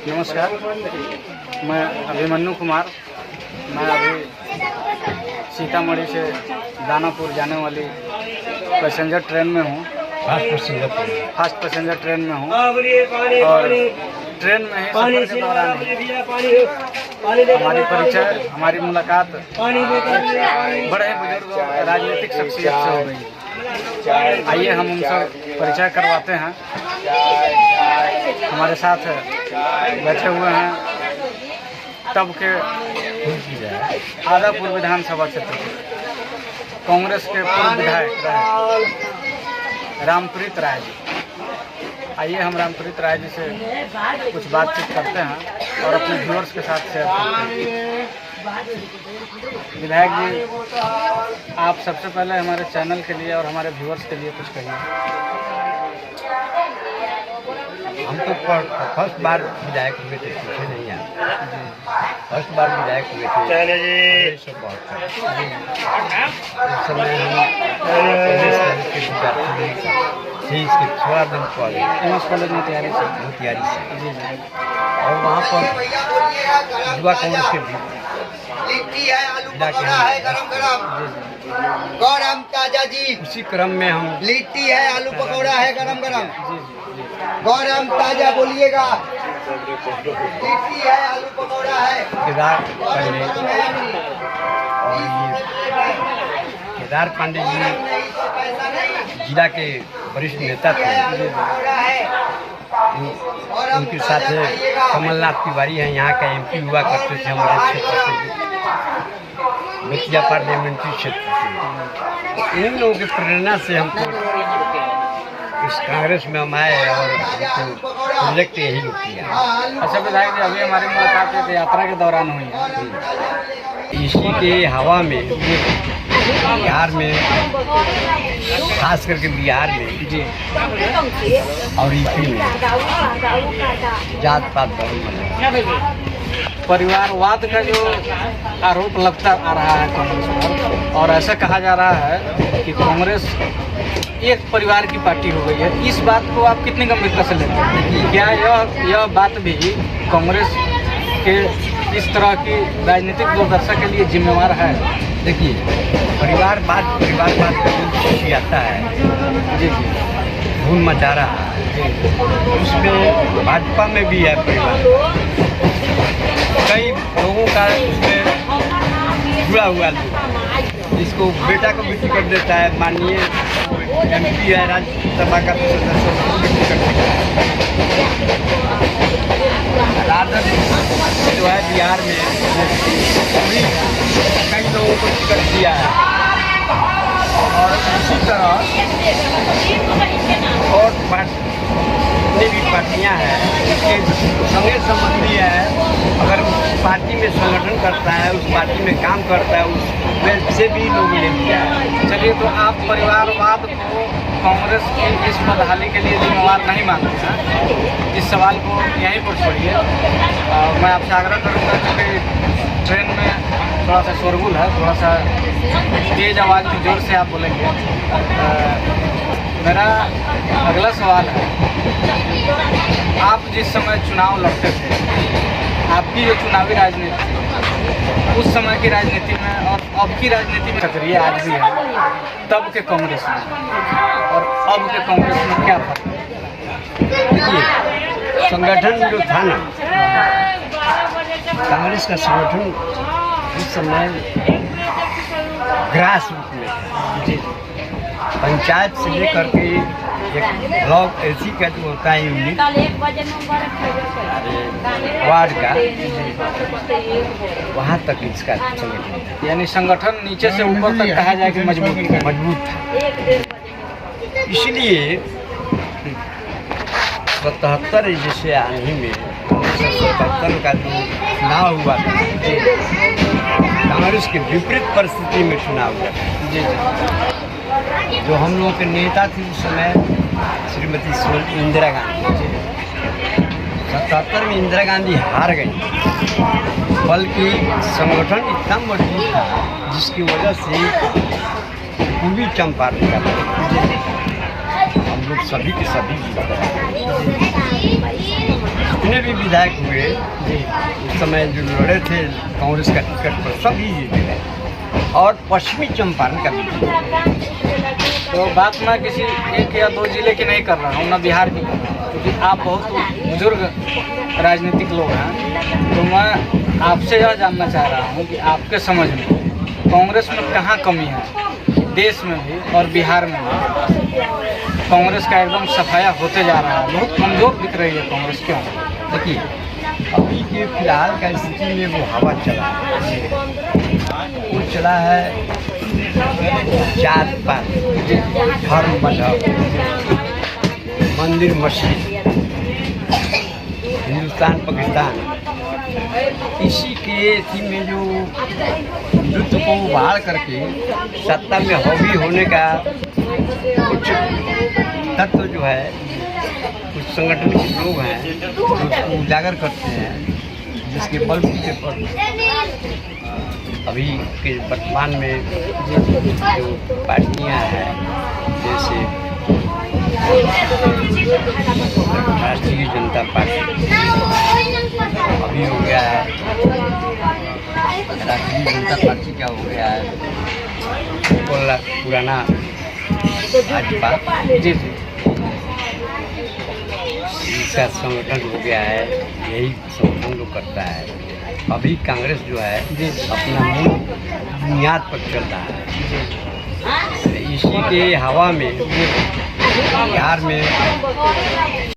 नमस्कार, मैं अभिमन्यु कुमार। मैं अभी सीतामढ़ी से दानापुर जाने वाली पैसेंजर ट्रेन में हूँ। फास्ट पैसेंजर ट्रेन में हूँ और ट्रेन में ही सफर के दौरान हमारी परिचय, हमारी मुलाकात बड़े बुजुर्ग राजनीतिक शख्सियत से हो गई। आइए हम उनसे परिचय करवाते हैं। हमारे साथ बैठे हुए हैं तब के आदापुर विधानसभा क्षेत्र कांग्रेस के पूर्व विधायक रामप्रीत राय जी। आइए हम रामप्रीत राय जी से कुछ बातचीत करते हैं और अपने व्यूअर्स के साथ शेयर करते हैं। विधायक जी, आप सबसे पहले हमारे चैनल के लिए और हमारे व्यूअर्स के लिए कुछ कहिए। हम तो फर्स्ट बार विधायक हुए थे, पीछे नहीं आए। फर्स्ट बार विधायक हुए थे। इस समय हम इसके थोड़ा दिन पहले कॉलेज में तैयारी से जी और वहाँ पर युवा कांग्रेस के गरम ताजा जी। उसी क्रम में हम लिट्टी है, आलू पकौड़ा है गरम गरम, गरम ताजा बोलिएगा। लिट्टी है, आलू पकौड़ा है। केदार पांडे जी जिला के वरिष्ठ नेता थे। उनके साथ कमलनाथ तिवारी हैं, यहाँ का MP हुआ करते थे हमारे क्षेत्र से, बेतिया पार्लियामेंट्री क्षेत्र से। इन लोगों की प्रेरणा से हमको इस कांग्रेस में हम आए और प्रोजेक्ट यही लोग किया। अच्छा विधायक जी, अभी हमारी मुलाकात एक यात्रा के दौरान हुई है। इसी के हवा में बिहार में, खास करके बिहार में जी और यूपी में जात पात परिवारवाद का जो आरोप लगता आ रहा है कांग्रेस पर, और ऐसा कहा जा रहा है कि कांग्रेस एक परिवार की पार्टी हो गई है। इस बात को आप कितनी गंभीरता से लेते हैं? क्या यह बात भी कांग्रेस के इस तरह की राजनीतिक दुर्दशा के लिए जिम्मेवार है? देखिए, परिवारवाद का जो आता है जी धूम मचा रहा है, उसमें भाजपा में भी है परिवार। कई लोगों का उसमें जुड़ा हुआ लोग, जिसको बेटा को भी टिकट देता है, माननीय MP है राज्यसभा का सदस्य, उसको भी टिकट देता है। राजद जो है बिहार में भी कई लोगों को टिकट दिया है। और इसी तरह और जितनी भी पार्टियाँ हैं उसके संगे संबंधी है, अगर पार्टी में संगठन करता है, उस पार्टी में काम करता है, उस से भी लोग ले लिया है। चलिए, तो आप परिवारवाद को कांग्रेस की इस बदहाली के लिए जिम्मेवार नहीं मानते हैं? इस सवाल को यहीं पर छोड़िए। मैं आपसे आग्रह करूँगा कि ट्रेन में थोड़ा सा शोरगुल है, थोड़ा सा तेज़ आवाज़ में जोर से आप बोलेंगे। मेरा अगला सवाल है, आप जिस समय चुनाव लड़ते थे, आपकी जो चुनावी राजनीति थी, उस समय की राजनीति में और अब की राजनीति में सक्रिय आज भी है, तब के कांग्रेस में और अब के कांग्रेस में क्या फर्क है? देखिए, संगठन जो था ना, कांग्रेस का संगठन उस समय ग्रास रूट में था। जी, पंचायत से लेकर के एक ब्लॉक ऐसी का जो होता है यूनिट वार्ड का, वहाँ तक इसका संगठन था। यानी संगठन नीचे से ऊपर तक कहा जाए कि मजबूत था। इसलिए 77 जैसे आंधी में 1977 का जो चुनाव हुआ था, कांग्रेस के विपरीत परिस्थिति में चुनाव हुआ था। जी, जो हम लोगों के नेता थी उस समय श्रीमती इंदिरा गांधी। 77 में इंदिरा गांधी हार गई, बल्कि संगठन इतना मजबूत था जिसकी वजह से पूर्वी चंपारण का हम लोग सभी के सभी जीत गए। जितने भी विधायक हुए उस समय जो लड़े थे कांग्रेस का टिकट पर सभी जीते गए और पश्चिमी चंपारण का भी जीते। तो बात मैं किसी एक या दो जिले की नहीं कर रहा हूँ, ना बिहार की कर रहा हूँ, क्योंकि आप बहुत बुजुर्ग राजनीतिक लोग हैं। तो मैं आपसे यह जानना चाह रहा हूँ कि आपके समझ में कांग्रेस में कहाँ कमी है, देश में भी और बिहार में भी। कांग्रेस का एकदम सफाया होते जा रहा है, बहुत कमज़ोर दिख रही है कांग्रेस, क्यों? देखिए, अभी के फिलहाल का स्थिति में वो हवा चला है, वो चला है जात पात, धर्म मजहब, मंदिर मस्जिद, हिंदुस्तान पाकिस्तान, इसी के इसी में जो हिंदुत्व को उभार करके सत्ता में हावी होने का कुछ तत्व जो है, कुछ संगठन के लोग हैं जो उसको उजागर करते हैं, जिसके बलबूते पर अभी के वर्तमान में जो पार्टियां हैं, जैसे राष्ट्रीय जनता पार्टी अभी हो गया है, राष्ट्रीय जनता पार्टी क्या हो गया है, पुराना भाजपा जी जी, इसका संगठन हो गया है, यही संगठन लोग करता है। अभी कांग्रेस जो है अपना मूल बुनियाद पर चल रहा है, इसी के हवा में बिहार में